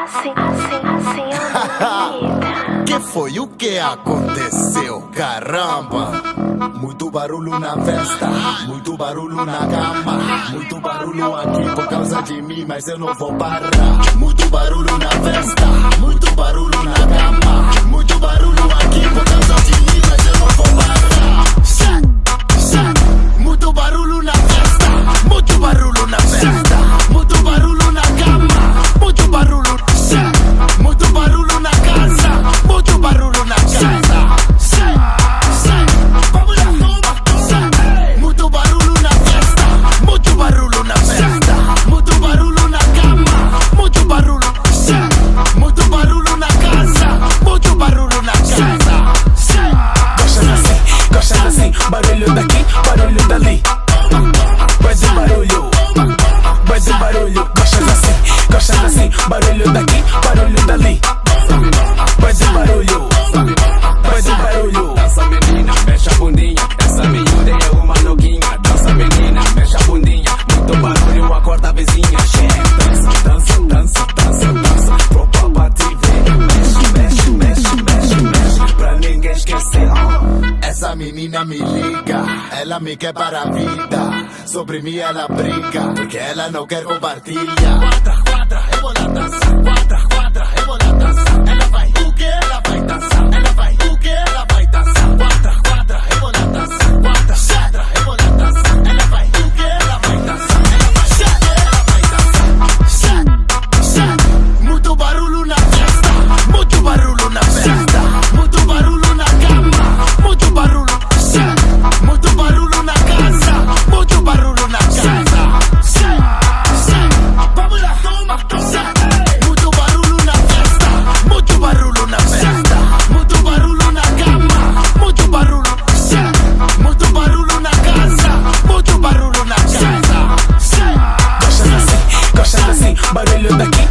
assim é Que foi o que aconteceu, caramba? Muito barulho na festa, muito barulho na cama, muito barulho aqui por causa de mim, mas eu não vou parar. Muito barulho na festa, muito barulho na cama, muito barulho aqui por causa de mim, mas eu não vou parar. Muito barulho na festa, muito barulho na festa, muito barulho na cama, muito barulho, muito barulho na casa, muito barulho na casa. Vamos lá, muito barulho na festa, muito barulho na festa, muito barulho na cama, muito barulho, muito barulho na casa, muito barulho na casa. Gosta assim, barulho daqui, barulho dali. Vai de barulho, gosta assim, barulho daqui, barulho dali. Vai de barulho. Dança menina, mexe a bundinha, essa miúda é uma louquinha. Dança menina, mexe a bundinha, muito barulho, acorda a vizinha. Dança, pro papai te ver. Mexe, pra ninguém esquecer. Essa menina me liga, ela me quer para a vida. Sobre mim ela brinca, porque ela não quer compartilhar. Quadra, rebola, dança. Quadra, rebola, dança. Ela vai, o que ela vai dançar? Ela vai, o que ela vai dançar? Quadra, rebola, dança. Quadra, rebola, dança. Ela vai, o que ela vai dançar? Ela vai, o que ela vai dançar? Muito barulho na festa, muito barulho na festa, muito barulho na cama, muito barulho, muito barulho na casa, muito barulho na casa. Vamos lá, toma, muito barulho na festa, muito barulho na festa, muito barulho na cama, muito barulho, muito barulho na casa, muito barulho na casa. Gosta assim, barulho daqui,